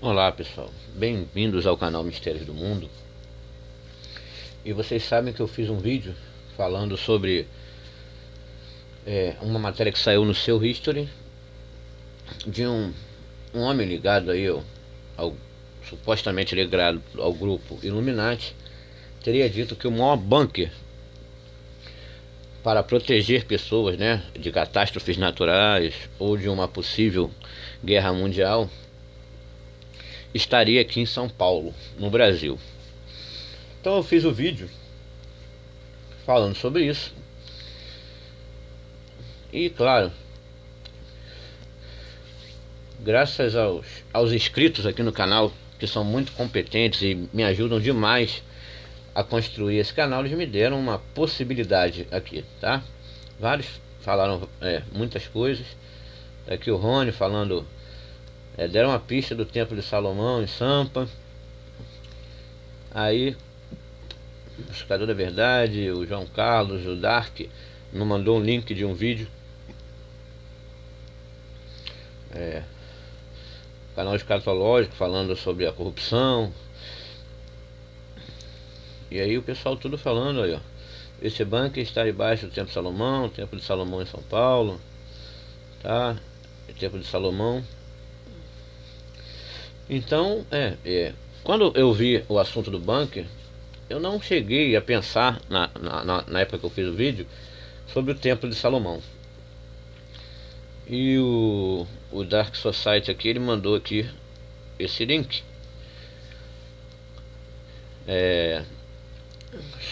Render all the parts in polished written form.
Olá pessoal, bem-vindos ao canal Mistérios do Mundo. E vocês sabem que eu fiz um vídeo falando sobre uma matéria que saiu no Seu History de um homem ligado aí supostamente ligado ao grupo Illuminati. Teria dito que o maior bunker para proteger pessoas, né, de catástrofes naturais ou de uma possível guerra mundial estaria aqui em São Paulo, no Brasil. Então eu fiz o vídeo falando sobre isso. E claro, graças aos inscritos aqui no canal, que são muito competentes e me ajudam demais a construir esse canal, eles me deram uma possibilidade aqui, tá? Vários falaram muitas coisas. Aqui o Rony falando, deram uma pista do Templo de Salomão em Sampa. Aí o Buscador da Verdade, o João Carlos, o Dark me mandou um link de um vídeo, canal escatológico, falando sobre a corrupção. E aí o pessoal tudo falando aí, ó, esse bunker está debaixo do Templo de Salomão, o Templo de Salomão em São Paulo, tá? O Templo de Salomão. Então, quando eu vi o assunto do bunker, eu não cheguei a pensar, na época que eu fiz o vídeo, sobre o Templo de Salomão. E o Dark Society aqui, ele mandou aqui esse link.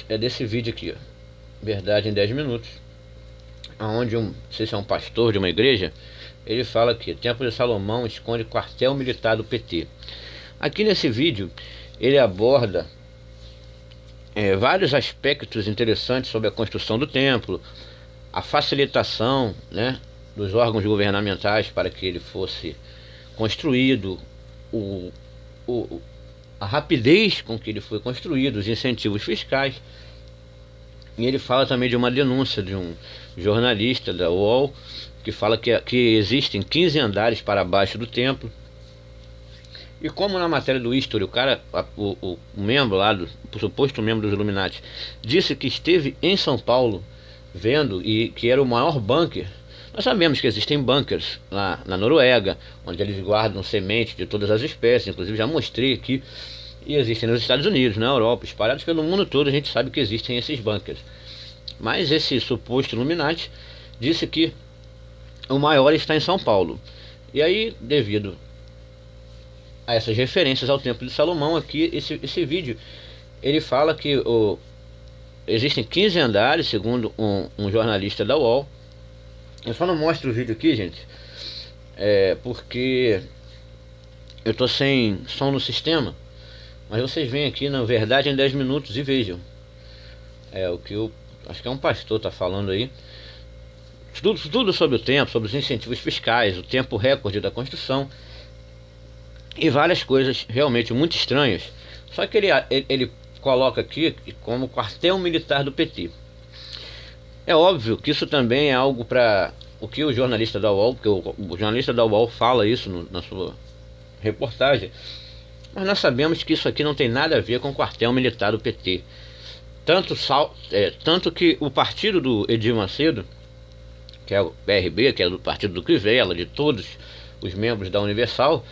É desse vídeo aqui, ó, Verdade em 10 Minutos, onde não sei se é um pastor de uma igreja, ele fala que o Templo de Salomão esconde quartel militar do PT. Aqui nesse vídeo ele aborda vários aspectos interessantes sobre a construção do templo, a facilitação, né, dos órgãos governamentais para que ele fosse construído, a rapidez com que ele foi construído, os incentivos fiscais. E ele fala também de uma denúncia de um jornalista da UOL que fala que existem 15 andares para baixo do templo. E como na matéria do History, o cara, o membro lá, o suposto membro dos Illuminati, disse que esteve em São Paulo vendo e que era o maior bunker. Nós sabemos que existem bunkers lá na Noruega, onde eles guardam sementes de todas as espécies, inclusive já mostrei aqui. E existem nos Estados Unidos, na Europa, espalhados pelo mundo todo, a gente sabe que existem esses bunkers. Mas esse suposto Illuminati disse que o maior está em São Paulo. E aí, devido a essas referências ao Templo de Salomão, aqui esse vídeo, ele fala que existem 15 andares, segundo um jornalista da UOL. Eu só não mostro o vídeo aqui, gente, porque eu tô sem som no sistema. Mas vocês vêm aqui na Verdade em 10 Minutos e vejam. O que eu acho que é um pastor tá falando aí. Tudo sobre o tempo, sobre os incentivos fiscais, o tempo recorde da construção e várias coisas realmente muito estranhas. Só que ele coloca aqui como quartel militar do PT. É óbvio que isso também é algo para o que o jornalista da UOL, porque o jornalista da UOL fala isso na sua reportagem. Mas nós sabemos que isso aqui não tem nada a ver com o quartel militar do PT. Tanto que o partido do Edir Macedo, que é o PRB, que é do partido do Crivella, de todos os membros da Universal,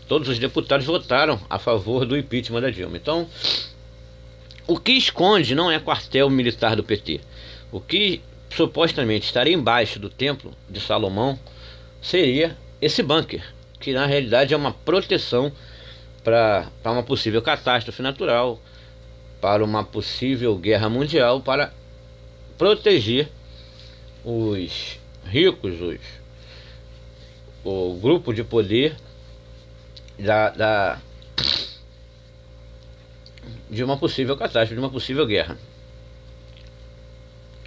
todos os deputados votaram a favor do impeachment da Dilma. Então, o que esconde não é quartel militar do PT. O que supostamente estaria embaixo do Templo de Salomão seria esse bunker, que na realidade é uma proteção para uma possível catástrofe natural, para uma possível guerra mundial, para proteger os ricos, o grupo de poder de uma possível catástrofe, de uma possível guerra.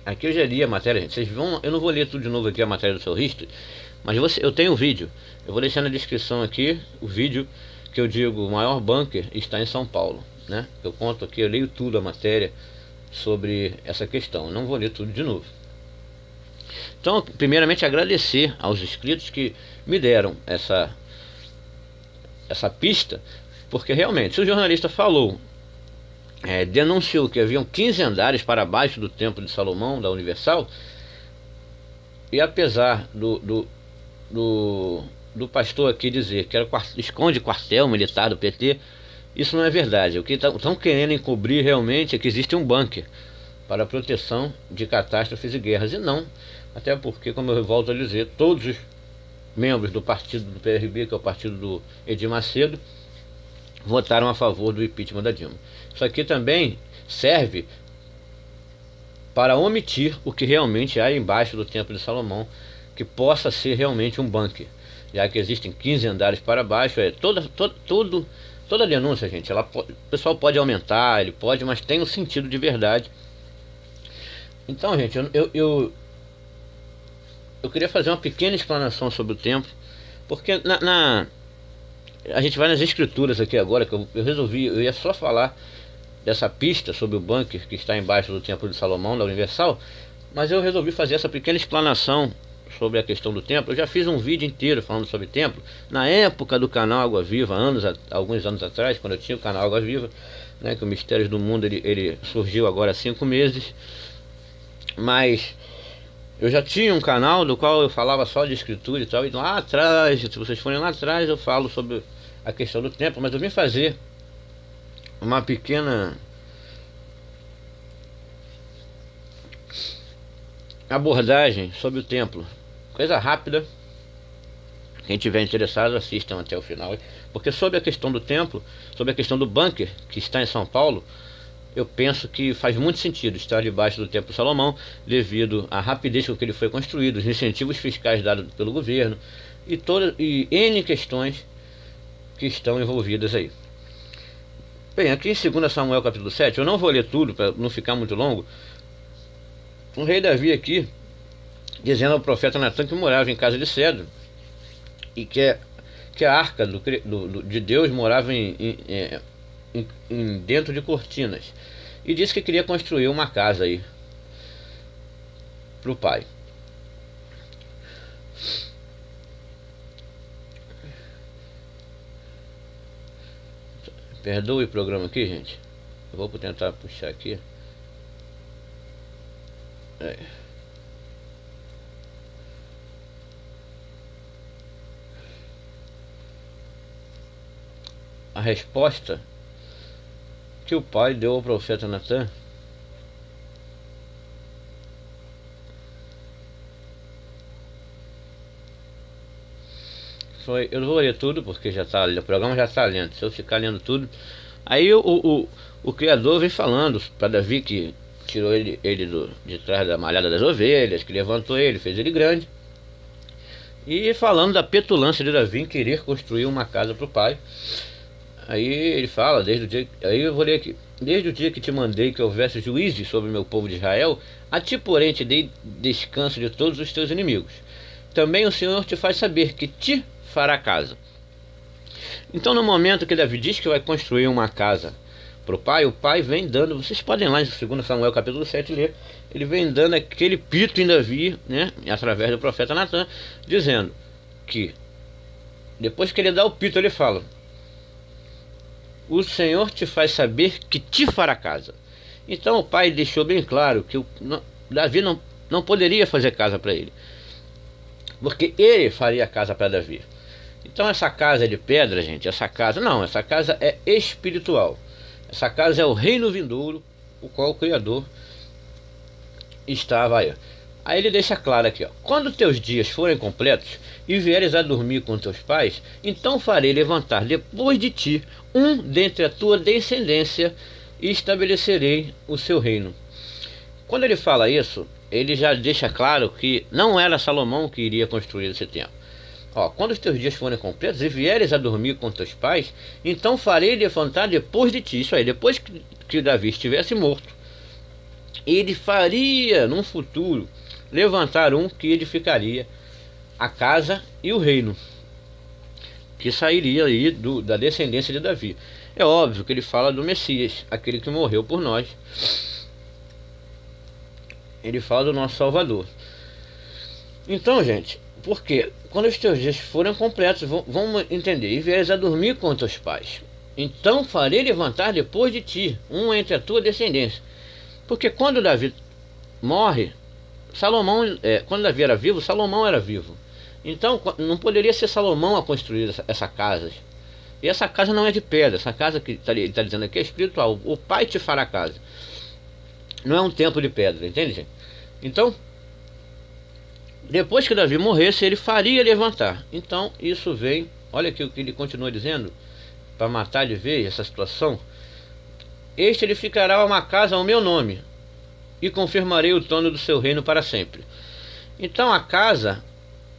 Aqui eu já li a matéria, gente. Eu não vou ler tudo de novo aqui a matéria do Seu History, mas eu tenho um vídeo. Eu vou deixar na descrição aqui o vídeo que eu digo, o maior bunker está em São Paulo, né? Eu conto aqui, eu leio tudo a matéria, sobre essa questão. Não vou ler tudo de novo. Então, primeiramente, agradecer aos inscritos que me deram essa pista, porque realmente, se o jornalista falou, denunciou que haviam 15 andares para baixo do Templo de Salomão, da Universal, e apesar do pastor aqui dizer que era esconde quartel militar do PT, isso não é verdade. O que estão querendo encobrir realmente é que existe um bunker para proteção de catástrofes e guerras, e não, até porque, como eu volto a dizer, todos os membros do partido do PRB, que é o partido do Edir Macedo, votaram a favor do impeachment da Dilma. Isso aqui também serve para omitir o que realmente há embaixo do Templo de Salomão, que possa ser realmente um bunker, já que existem 15 andares para baixo. Toda denúncia, gente, o pessoal pode aumentar, ele pode, mas tem um sentido de verdade. Então, gente, eu queria fazer uma pequena explanação sobre o templo, porque a gente vai nas escrituras aqui agora, que eu resolvi, eu ia só falar dessa pista sobre o bunker que está embaixo do Templo de Salomão, da Universal, mas eu resolvi fazer essa pequena explanação sobre a questão do templo. Eu já fiz um vídeo inteiro falando sobre o templo, na época do canal Água Viva, alguns anos atrás, quando eu tinha o canal Água Viva, né, que o Mistérios do Mundo ele surgiu agora há 5 meses, mas eu já tinha um canal do qual eu falava só de escritura e tal, e lá atrás, se vocês forem lá atrás, eu falo sobre a questão do templo, mas eu vim fazer uma pequena abordagem sobre o templo, coisa rápida. Quem tiver interessado, assistam até o final, porque sobre a questão do templo, sobre a questão do bunker que está em São Paulo, eu penso que faz muito sentido estar debaixo do Templo de Salomão, devido à rapidez com que ele foi construído, os incentivos fiscais dados pelo governo e N questões que estão envolvidas aí. Bem, aqui em 2 Samuel capítulo 7, eu não vou ler tudo para não ficar muito longo. O rei Davi aqui, dizendo ao profeta Natan que morava em casa de cedro, e que a arca de Deus morava dentro de cortinas, e disse que queria construir uma casa aí para o pai. Perdoe o programa aqui, gente. Eu vou tentar puxar aqui. A resposta que o pai deu ao profeta Natan foi, eu não vou ler tudo porque o programa já está lento. Se eu ficar lendo tudo, aí o Criador vem falando para Davi que tirou ele de trás da malhada das ovelhas, que levantou ele, fez ele grande, e falando da petulância de Davi em querer construir uma casa para o pai. Aí ele fala, aí eu vou ler aqui: desde o dia que te mandei que houvesse juízes sobre o meu povo de Israel, a ti porém te dei descanso de todos os teus inimigos. Também o Senhor te faz saber que te fará casa. Então, no momento que Davi diz que vai construir uma casa para o pai vem dando, vocês podem lá em 2 Samuel capítulo 7 ler, ele vem dando aquele pito em Davi, né, através do profeta Natan, dizendo que depois que ele dá o pito, ele fala: o Senhor te faz saber que te fará casa. Então o pai deixou bem claro que Davi não poderia fazer casa para ele, porque ele faria casa para Davi. Então essa casa é de pedra, gente, essa casa é espiritual. Essa casa é o reino vindouro, o qual o Criador estava aí. Aí ele deixa claro aqui, ó: quando teus dias forem completos e vieres a dormir com teus pais, então farei levantar depois de ti um dentre a tua descendência e estabelecerei o seu reino. Quando ele fala isso, ele já deixa claro que não era Salomão que iria construir esse templo. Ó: quando os teus dias forem completos e vieres a dormir com teus pais, então farei levantar depois de ti. Isso aí, depois que Davi estivesse morto, ele faria num futuro levantar um que edificaria a casa e o reino, que sairia aí da descendência de Davi. É óbvio que ele fala do Messias, aquele que morreu por nós, Ele fala do nosso Salvador. Então, gente, porque quando os teus dias forem completos, vamos entender, e vieres a dormir com teus pais, então farei levantar depois de ti um entre a tua descendência. Porque quando Davi morre, Salomão, quando Davi era vivo, Salomão era vivo. Então não poderia ser Salomão a construir essa casa. E essa casa não é de pedra, essa casa que ele está dizendo aqui é espiritual. O Pai te fará casa. Não é um templo de pedra, entende, gente? Então, depois que Davi morresse, ele faria levantar. Então, isso vem, olha aqui o que ele continua dizendo, para matar de vez essa situação. Este edificará uma casa ao meu nome, e confirmarei o trono do seu reino para sempre. Então a casa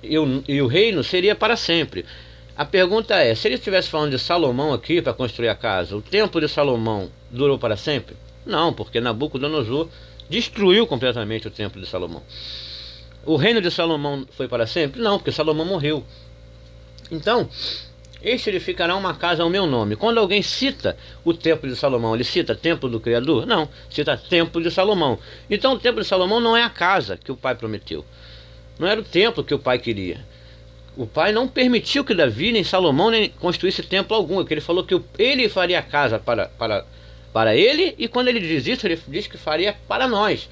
e o reino seria para sempre. A pergunta é, se ele estivesse falando de Salomão aqui para construir a casa, o tempo de Salomão durou para sempre? Não, porque Nabucodonosor destruiu completamente o templo de Salomão. O reino de Salomão foi para sempre? Não, porque Salomão morreu. Então, este edificará uma casa ao meu nome. Quando alguém cita o templo de Salomão, ele cita templo do Criador? Não, cita templo de Salomão. Então o templo de Salomão não é a casa que o pai prometeu. Não era o templo que o pai queria. O pai não permitiu que Davi, nem Salomão, nem construísse templo algum. Porque ele falou que ele faria a casa para ele, e quando ele diz isso, ele diz que faria para nós.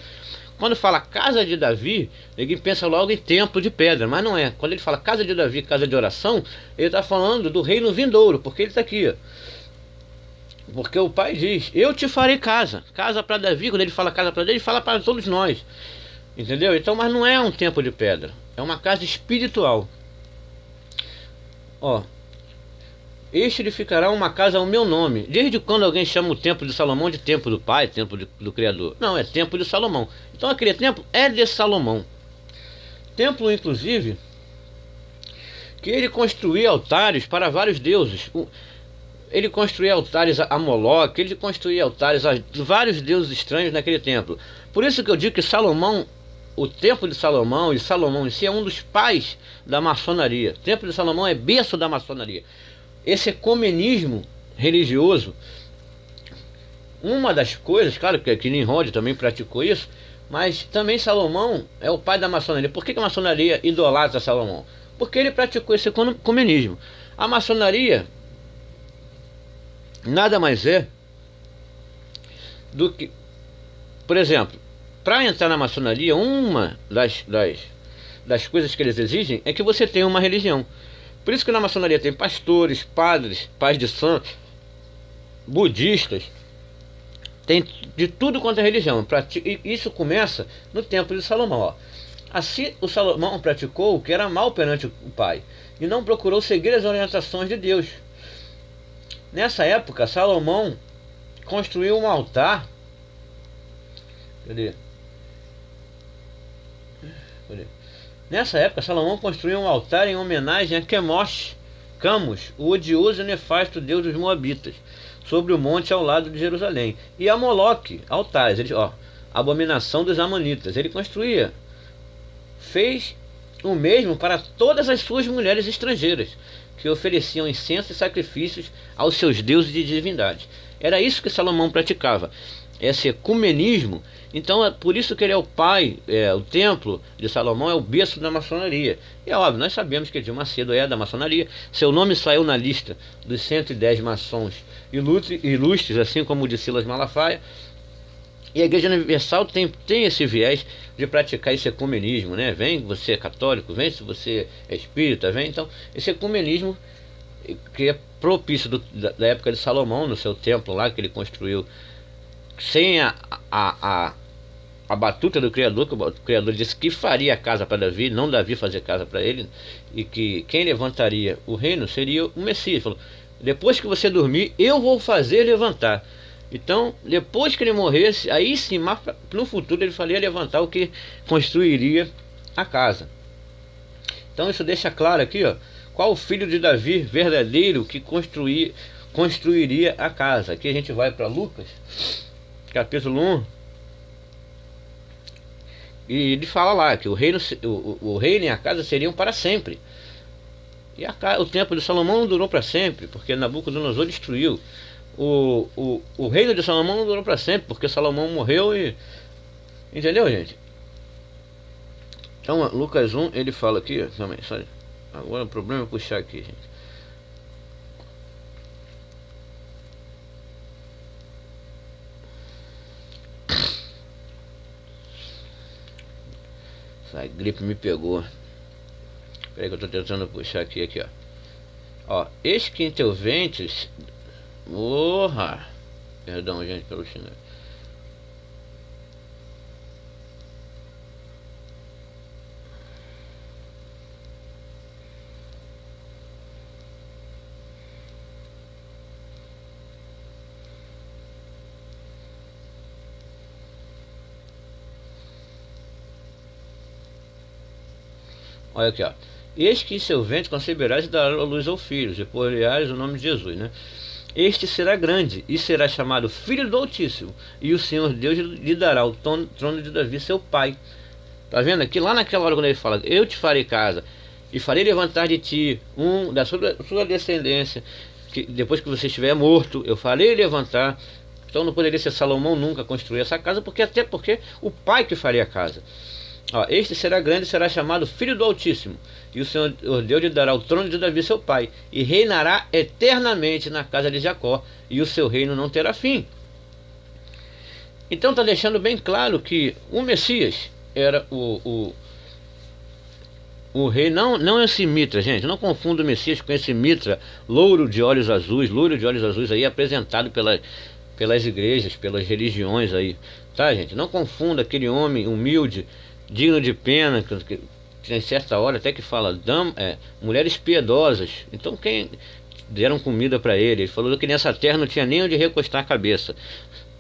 Quando fala casa de Davi, ninguém pensa logo em templo de pedra, mas não é. Quando ele fala casa de Davi, casa de oração, ele está falando do reino vindouro, porque ele está aqui, ó. Porque o pai diz, eu te farei casa. Casa para Davi, quando ele fala casa para Davi, ele fala para todos nós. Entendeu? Então, mas não é um templo de pedra, é uma casa espiritual. Ó, este edificará uma casa ao meu nome. Desde quando alguém chama o templo de Salomão de templo do Pai, templo do Criador? Não, é templo de Salomão. Então aquele templo é de Salomão. Templo, inclusive, que ele construía altares para vários deuses. Ele construía altares a Moloque, ele construía altares a vários deuses estranhos naquele templo. Por isso que eu digo que Salomão, o templo de Salomão e Salomão em si é um dos pais da maçonaria. O templo de Salomão é berço da maçonaria. Esse ecumenismo religioso, uma das coisas, claro que Nimrod também praticou isso, mas também Salomão é o pai da maçonaria. Por que a maçonaria idolatra Salomão? Porque ele praticou esse ecumenismo. A maçonaria nada mais é do que, por exemplo, para entrar na maçonaria, uma das coisas que eles exigem é que você tenha uma religião. Por isso que na maçonaria tem pastores, padres, pais de santos, budistas, tem de tudo quanto é religião. E isso começa no templo de Salomão. Ó. Assim o Salomão praticou o que era mal perante o pai, e não procurou seguir as orientações de Deus. Nessa época, Salomão construiu um altar. Cadê? Nessa época, Salomão construiu um altar em homenagem a Quemosh, Camus, o odioso e nefasto deus dos Moabitas, sobre o monte ao lado de Jerusalém. E a Moloque, altares, abominação dos Amonitas. Ele fez o mesmo para todas as suas mulheres estrangeiras, que ofereciam incenso e sacrifícios aos seus deuses de divindade. Era isso que Salomão praticava, esse ecumenismo. Então é por isso que ele é o pai, o templo de Salomão é o berço da maçonaria. E é óbvio, nós sabemos que Edir Macedo é da maçonaria, seu nome saiu na lista dos 110 maçons ilustres, assim como o de Silas Malafaia. E a Igreja Universal tem esse viés de praticar esse ecumenismo, né? Vem, você é católico, vem se você é espírita, vem. Então, esse ecumenismo que é propício da época de Salomão, no seu templo lá, que ele construiu sem a batuta do Criador, que o Criador disse que faria a casa para Davi, não Davi fazer casa para ele, e que quem levantaria o reino seria o Messias. Ele falou, depois que você dormir, eu vou fazer levantar. Então, depois que ele morresse, aí sim, no futuro ele faria levantar o que construiria a casa. Então isso deixa claro aqui, ó, qual o filho de Davi verdadeiro que construiria a casa. Aqui a gente vai para Lucas, capítulo 1, e ele fala lá que o reino e a casa seriam para sempre. E o templo de Salomão não durou para sempre, porque Nabucodonosor destruiu. O reino de Salomão não durou para sempre, porque Salomão morreu e... Entendeu, gente? Então, Lucas 1, ele fala aqui, também, agora o problema é puxar aqui, gente. Essa gripe me pegou. Peraí que eu tô tentando puxar aqui, ó. Ó, eis que em teu ventre... Porra! Perdão, gente, pelo xingamento. Olha aqui, ó. Eis que em seu ventre conceberás e darás a luz ao filho, e por-lhe-ás o nome de Jesus, né? Este será grande e será chamado Filho do Altíssimo, e o Senhor Deus lhe dará o trono de Davi, seu pai. Tá vendo aqui? Lá naquela hora quando ele fala, eu te farei casa, e farei levantar de ti um da sua descendência, que depois que você estiver morto, eu farei levantar. Então não poderia ser Salomão nunca construir essa casa, até porque o pai que faria a casa. Ó, este será grande e será chamado Filho do Altíssimo, e o Senhor Deus lhe dará o trono de Davi seu pai, e reinará eternamente na casa de Jacó, e o seu reino não terá fim. Então está deixando bem claro que o Messias era o rei, não esse Mitra, gente, não confunda o Messias com esse Mitra louro de olhos azuis aí apresentado pelas igrejas, pelas religiões aí, tá, gente? Não confunda aquele homem humilde, digno de pena, que tem certa hora até que fala mulheres piedosas. Então quem deram comida para ele falou que nessa terra não tinha nem onde recostar a cabeça.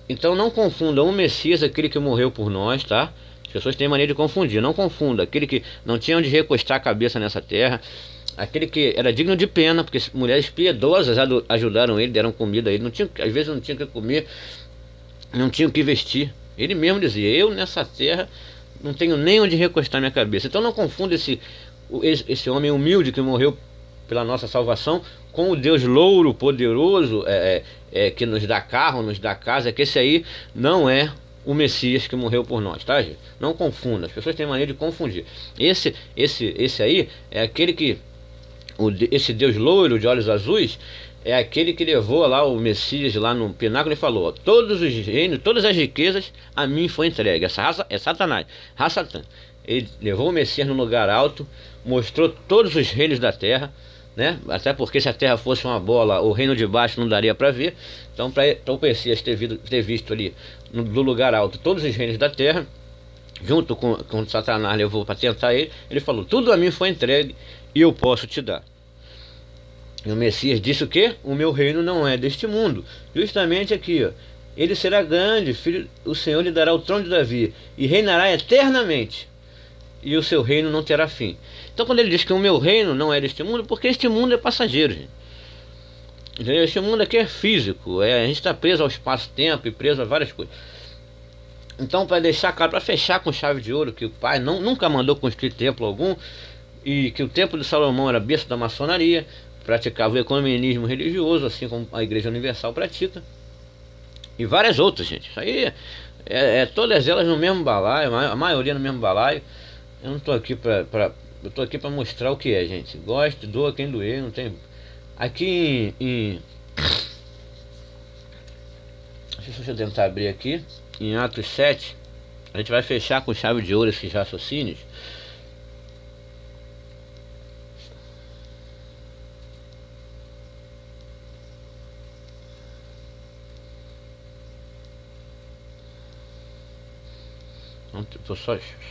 Então não confunda o Messias, aquele que morreu por nós, tá? As pessoas têm mania de confundir. Não confunda aquele que não tinha onde recostar a cabeça nessa terra, aquele que era digno de pena, porque mulheres piedosas ajudaram ele, deram comida a ele. Não tinha, às vezes não tinha o que comer, não tinha o que vestir. Ele mesmo dizia, eu nessa terra não tenho nem onde recostar minha cabeça. Então não confunda esse homem humilde que morreu pela nossa salvação com o Deus louro, poderoso, que nos dá carro, nos dá casa, que esse aí não é o Messias que morreu por nós, tá, gente? Não confunda, as pessoas têm maneira de confundir. Esse aí é aquele que, esse Deus louro de olhos azuis, é aquele que levou lá o Messias lá no pináculo e falou, ó, todos os reinos, todas as riquezas a mim foi entregue. Essa raça é Satanás, raça Satã. Ele levou o Messias no lugar alto, mostrou todos os reinos da terra, né? Até porque se a terra fosse uma bola, o reino de baixo não daria para ver. Então para o Messias ter visto ali no lugar alto todos os reinos da terra, junto com Satanás levou para tentar ele falou, tudo a mim foi entregue e eu posso te dar. E o Messias disse o quê? O meu reino não é deste mundo. Justamente aqui, ó. Ele será grande, o Senhor lhe dará o trono de Davi, e reinará eternamente, e o seu reino não terá fim. Então quando ele diz que o meu reino não é deste mundo, porque este mundo é passageiro, gente. Entendeu? Este mundo aqui é físico, a gente está preso ao espaço-tempo e preso a várias coisas. Então, para deixar claro, para fechar com chave de ouro, que o pai nunca mandou construir templo algum, e que o templo de Salomão era berço da maçonaria, praticava o ecumenismo religioso, assim como a Igreja Universal pratica, e várias outras, gente. Isso aí todas elas no mesmo balaio, a maioria no mesmo balaio. Eu não estou aqui eu estou aqui para mostrar o que é, gente. Goste, doa quem doer, não tem. Aqui deixa eu tentar abrir aqui em Atos 7, a gente vai fechar com chave de ouro esses raciocínios.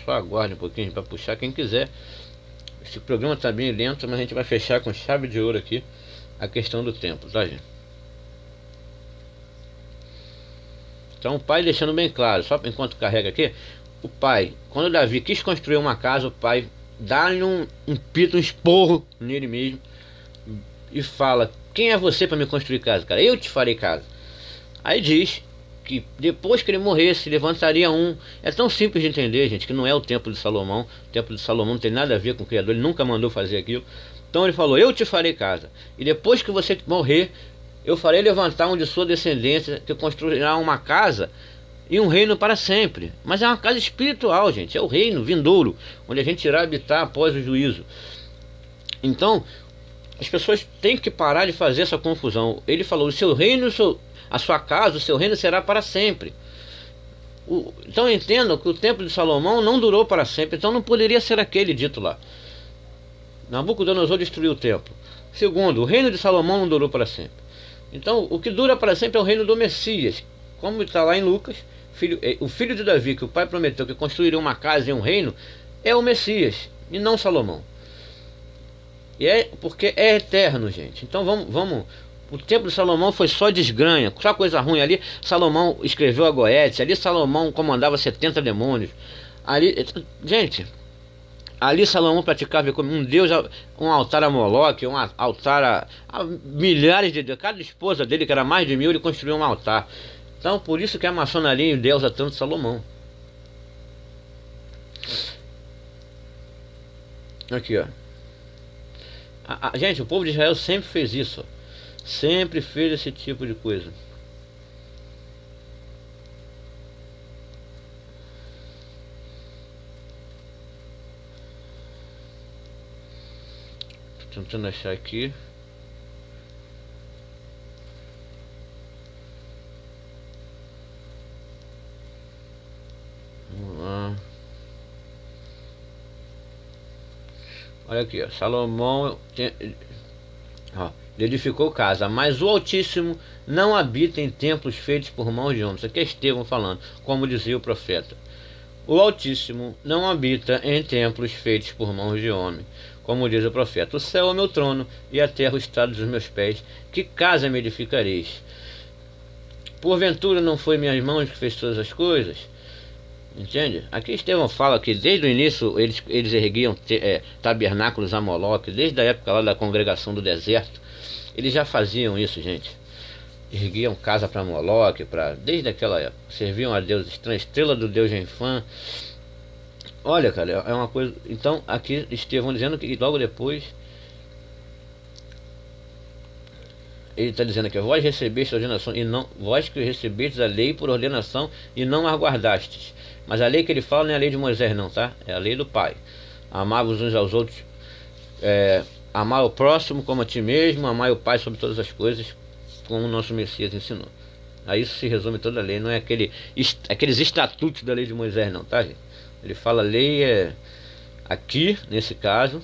Só aguarde um pouquinho para puxar quem quiser. Esse programa está bem lento, mas a gente vai fechar com chave de ouro aqui a questão do tempo, tá, gente? Então o pai deixando bem claro, só enquanto carrega aqui, o pai, quando Davi quis construir uma casa, o pai dá-lhe um pito, um esporro nele mesmo e fala, quem é você para me construir casa, cara? Eu te farei casa. Aí diz que depois que ele morresse, levantaria um. É tão simples de entender, gente, que não é o templo de Salomão. O templo de Salomão não tem nada a ver com o Criador, ele nunca mandou fazer aquilo. Então ele falou, eu te farei casa, e depois que você morrer, eu farei levantar um de sua descendência, que construirá uma casa, e um reino para sempre. Mas é uma casa espiritual, gente. É o reino vindouro, onde a gente irá habitar após o juízo. Então, as pessoas têm que parar de fazer essa confusão. Ele falou, o seu reino, a sua casa, o seu reino será para sempre. Então entendam que o templo de Salomão não durou para sempre. Então não poderia ser aquele dito lá. Nabucodonosor destruiu o templo. Segundo, o reino de Salomão não durou para sempre. Então o que dura para sempre é o reino do Messias. Como está lá em Lucas, o filho de Davi, que o pai prometeu que construiria uma casa e um reino, é o Messias, e não Salomão. E é porque é eterno, gente. Então vamos. O templo de Salomão foi só desgranha, só coisa ruim. Ali Salomão escreveu a Goétia, ali Salomão comandava 70 demônios. Ali, gente, ali Salomão praticava como um deus, um altar a Moloque, um altar a milhares de deuses. Cada esposa dele, que era mais de 1000, ele construiu um altar. Então por isso que a maçonaria endeusa tanto Salomão. Aqui, ó. Gente, o povo de Israel sempre fez isso, ó. Sempre fez esse tipo de coisa. Tô tentando achar aqui. Vamos lá. Olha aqui, ó. Salomão ele edificou casa, mas o Altíssimo não habita em templos feitos por mãos de homens. Aqui é Estevão falando, como dizia o profeta. O Altíssimo não habita em templos feitos por mãos de homem, como diz o profeta. O céu é o meu trono e a terra o estrado dos meus pés. Que casa me edificareis? Porventura não foi minhas mãos que fez todas as coisas? Entende? Aqui Estevão fala que desde o início eles erguiam tabernáculos a Moloque, desde a época lá da congregação do deserto. Eles já faziam isso, gente. Erguiam casa para Moloque, desde aquela época. Serviam a Deus estranho, estrela do Deus Genfã. Olha, cara, é uma coisa. Então, aqui Estevão dizendo que logo depois ele está dizendo aqui, vós recebestes a ordenação e não, vós que recebestes a lei por ordenação e não a guardastes. Mas a lei que ele fala não é a lei de Moisés não, tá? É a lei do Pai. Amar-vos uns aos outros, amar o próximo como a ti mesmo, amar o Pai sobre todas as coisas, como o nosso Messias ensinou. A isso se resume toda a lei, não é aqueles estatutos da lei de Moisés não, tá, gente? Ele fala lei aqui, nesse caso,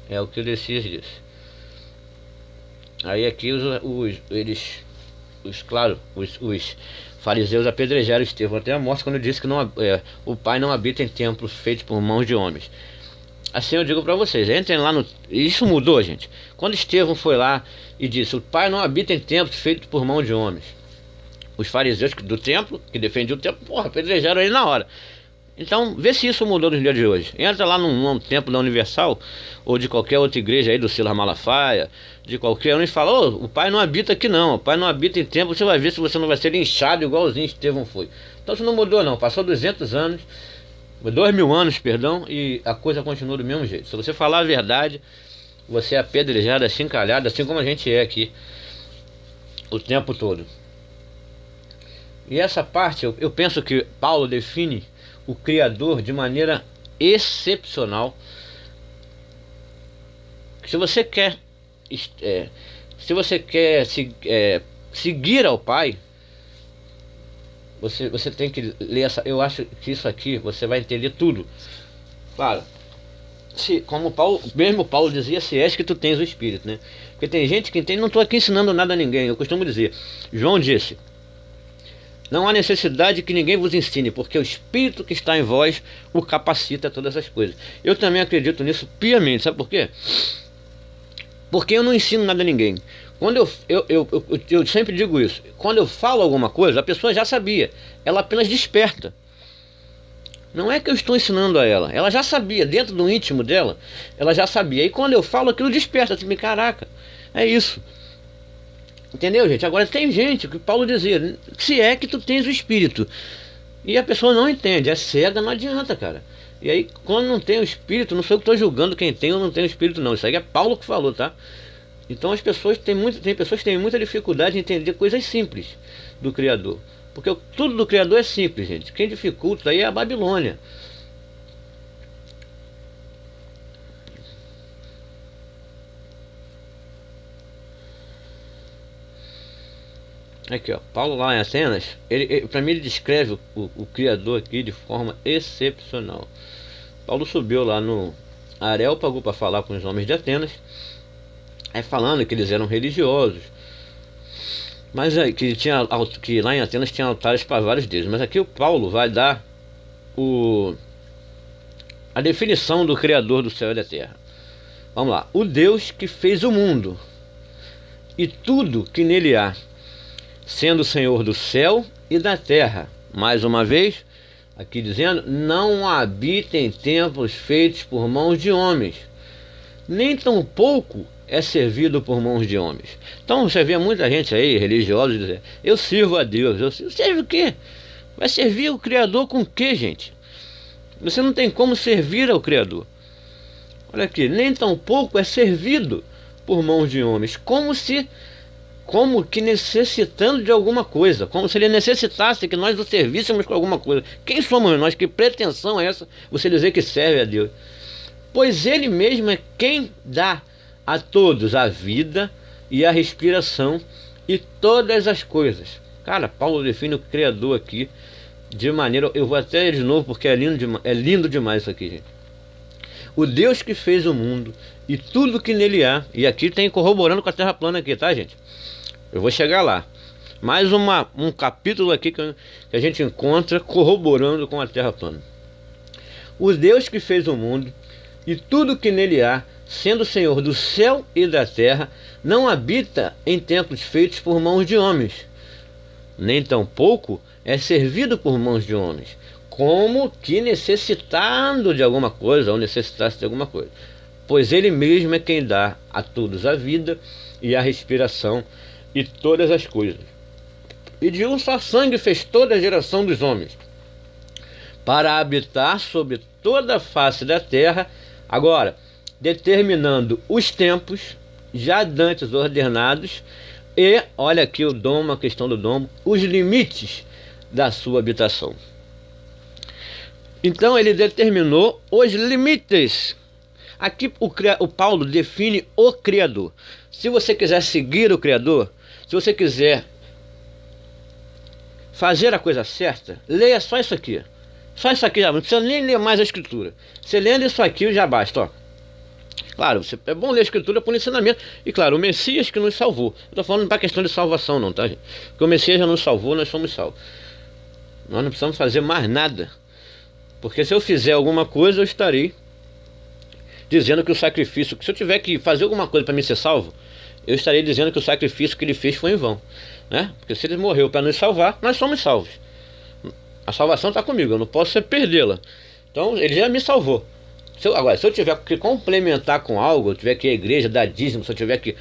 é o que o Messias disse. Aí aqui os fariseus apedrejaram Estevão até a morte quando disse que o Pai não habita em templos feitos por mãos de homens. Assim eu digo para vocês, entrem lá no... Isso mudou, gente. Quando Estevão foi lá e disse, o Pai não habita em templos feitos por mãos de homens. Os fariseus do templo, que defendiam o templo, apedrejaram ele na hora. Então, vê se isso mudou nos dias de hoje. Entra lá num templo da Universal, ou de qualquer outra igreja aí, do Silas Malafaia, de qualquer um, e fala, o Pai não habita aqui não, o Pai não habita em templo, você vai ver se você não vai ser linchado igualzinho Estevão foi. Então isso não mudou não, passou 200 anos, 2000 anos, perdão, e a coisa continua do mesmo jeito. Se você falar a verdade, você é apedrejado, achincalhado, assim como a gente é aqui, o tempo todo. E essa parte, eu penso que Paulo define o Criador de maneira excepcional. Se você quer seguir ao Pai, você tem que ler eu acho que isso aqui você vai entender tudo. Claro, como mesmo Paulo dizia, se és que tu tens o Espírito, né? Porque tem gente que entende, não estou aqui ensinando nada a ninguém. Eu costumo dizer, João disse, não há necessidade que ninguém vos ensine, porque o Espírito que está em vós o capacita a todas as coisas. Eu também acredito nisso piamente, sabe por quê? Porque eu não ensino nada a ninguém. Quando eu sempre digo isso, quando eu falo alguma coisa, a pessoa já sabia, ela apenas desperta. Não é que eu estou ensinando a ela já sabia, dentro do íntimo dela, ela já sabia. E quando eu falo aquilo, desperta, assim, caraca, é isso. Entendeu, gente? Agora tem gente que Paulo dizia, se é que tu tens o Espírito. E a pessoa não entende, é cega, não adianta, cara. E aí, quando não tem o Espírito, não sou eu que estou julgando quem tem ou não tem o Espírito, não. Isso aí é Paulo que falou, tá? Então as pessoas tem pessoas que têm muita dificuldade em entender coisas simples do Criador. Porque tudo do Criador é simples, gente. Quem dificulta aí é a Babilônia. Aqui, ó, Paulo lá em Atenas, para mim ele descreve o Criador aqui de forma excepcional. Paulo subiu lá no Areópago para falar com os homens de Atenas, falando que eles eram religiosos, mas que lá em Atenas tinha altares para vários deuses. Mas aqui o Paulo vai dar a definição do Criador do céu e da terra. Vamos lá. O Deus que fez o mundo e tudo que nele há, sendo o Senhor do céu e da terra. Mais uma vez, aqui dizendo, não habita em templos feitos por mãos de homens, nem tampouco é servido por mãos de homens. Então você vê muita gente aí, religiosos, dizer, eu sirvo a Deus. Serve o quê? Vai servir o Criador com o quê, gente? Você não tem como servir ao Criador. Olha aqui, nem tampouco é servido por mãos de homens, como que necessitando de alguma coisa, como se ele necessitasse que nós o servíssemos com alguma coisa. Quem somos nós? Que pretensão é essa? Você dizer que serve a Deus? Pois ele mesmo é quem dá a todos a vida e a respiração e todas as coisas. Cara, Paulo define o Criador aqui de maneira... Eu vou até ler de novo porque é lindo demais isso aqui, gente. O Deus que fez o mundo e tudo que nele há. E aqui tem corroborando com a terra plana aqui, tá, gente? Eu vou chegar lá. Mais um capítulo aqui que a gente encontra corroborando com a terra plana. O Deus que fez o mundo e tudo que nele há, sendo o Senhor do céu e da terra, não habita em templos feitos por mãos de homens, nem tampouco é servido por mãos de homens, como que necessitando de alguma coisa ou necessitasse de alguma coisa. Pois ele mesmo é quem dá a todos a vida e a respiração e todas as coisas. E de um só sangue fez toda a geração dos homens, para habitar sobre toda a face da terra, agora, determinando os tempos, já dantes ordenados, e, olha aqui o domo, a questão do domo, os limites da sua habitação. Então ele determinou os limites. Aqui o Paulo define o Criador. Se você quiser seguir o Criador, se você quiser fazer a coisa certa, leia só isso aqui. Só isso aqui, não precisa nem ler mais a Escritura. Você lendo isso aqui já basta, ó. Claro, é bom ler a Escritura por ensinamento. E claro, o Messias que nos salvou. Eu estou falando para a questão de salvação não, tá, gente? Porque o Messias já nos salvou, nós somos salvos. Nós não precisamos fazer mais nada. Porque se eu fizer alguma coisa, eu estarei dizendo que o sacrifício... Se eu tiver que fazer alguma coisa para mim ser salvo, eu estarei dizendo que o sacrifício que ele fez foi em vão, né? Porque se ele morreu para nos salvar, nós somos salvos. A salvação está comigo, eu não posso perdê-la. Então ele já me salvou. Agora, se eu tiver que complementar com algo, eu tiver que ir à igreja, dar dízimo, se eu tiver que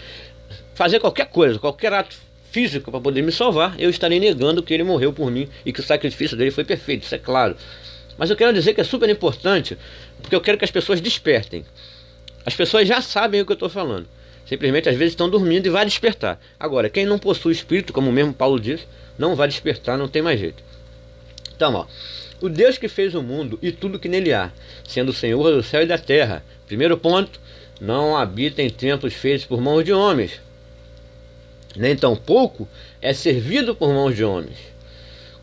fazer qualquer coisa, qualquer ato físico para poder me salvar, eu estarei negando que ele morreu por mim e que o sacrifício dele foi perfeito, isso é claro. Mas eu quero dizer que é super importante, porque eu quero que as pessoas despertem. As pessoas já sabem o que eu estou falando. Simplesmente às vezes estão dormindo e vai despertar. Agora, quem não possui espírito, como mesmo Paulo diz, não vai despertar, não tem mais jeito. Então, ó, o Deus que fez o mundo e tudo que nele há, sendo o Senhor do céu e da terra. Primeiro ponto, não habita em templos feitos por mãos de homens, nem tampouco é servido por mãos de homens,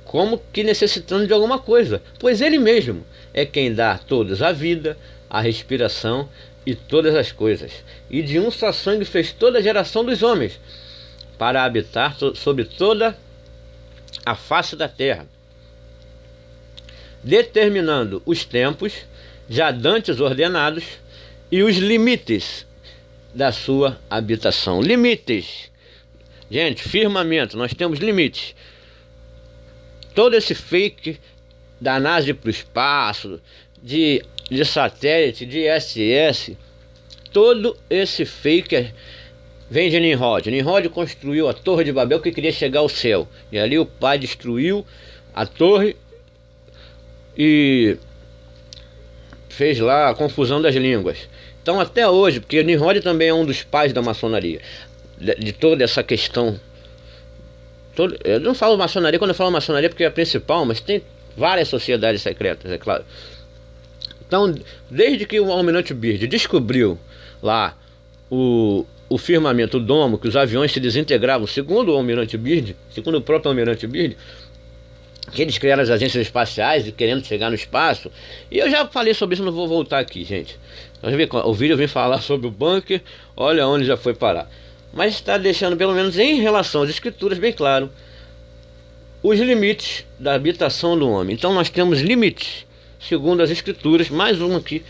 como que necessitando de alguma coisa, pois ele mesmo é quem dá a todos a vida, a respiração e todas as coisas. E de um só sangue fez toda a geração dos homens, para habitar sobre toda a face da terra, determinando os tempos já dantes ordenados e os limites da sua habitação. Limites, gente, firmamento, nós temos limites. Todo esse fake da NASA para o espaço, de satélite, de ISS, todo esse fake vem de Nimrod. Nimrod construiu a Torre de Babel que queria chegar ao céu. E ali o pai destruiu a torre e fez lá a confusão das línguas. Então até hoje, porque Nimrod também é um dos pais da maçonaria, de toda essa questão Eu não falo maçonaria quando eu falo maçonaria porque é a principal, mas tem várias sociedades secretas, é claro. Então, desde que o Almirante Byrd descobriu lá o firmamento, o domo, que os aviões se desintegravam, segundo o Almirante Byrd, segundo o próprio Almirante Byrd, que eles criaram as agências espaciais e querendo chegar no espaço. E eu já falei sobre isso, não vou voltar aqui, gente. O vídeo eu vim falar sobre o bunker, olha onde já foi parar. Mas está deixando, pelo menos em relação às escrituras, bem claro os limites da habitação do homem. Então nós temos limites, segundo as escrituras. Mais uma aqui,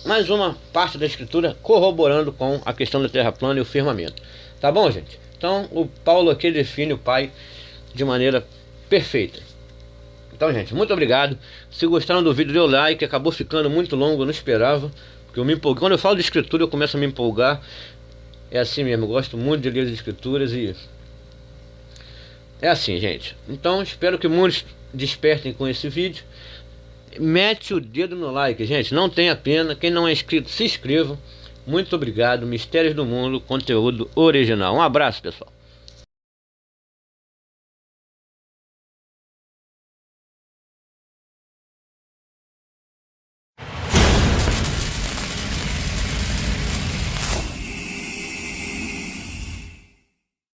mais uma parte da escritura corroborando com a questão da terra plana e o firmamento. Tá bom, gente? Então o Paulo aqui define o Pai de maneira perfeita. Então, gente, muito obrigado. Se gostaram do vídeo, dê o like. Acabou ficando muito longo, eu não esperava, porque eu me empolguei. Quando eu falo de escritura, eu começo a me empolgar. É assim mesmo, eu gosto muito de ler as escrituras e é assim, gente. Então, espero que muitos despertem com esse vídeo. Mete o dedo no like, gente, não tenha pena. Quem não é inscrito, se inscreva. Muito obrigado. Mistérios do Mundo, conteúdo original. Um abraço, pessoal.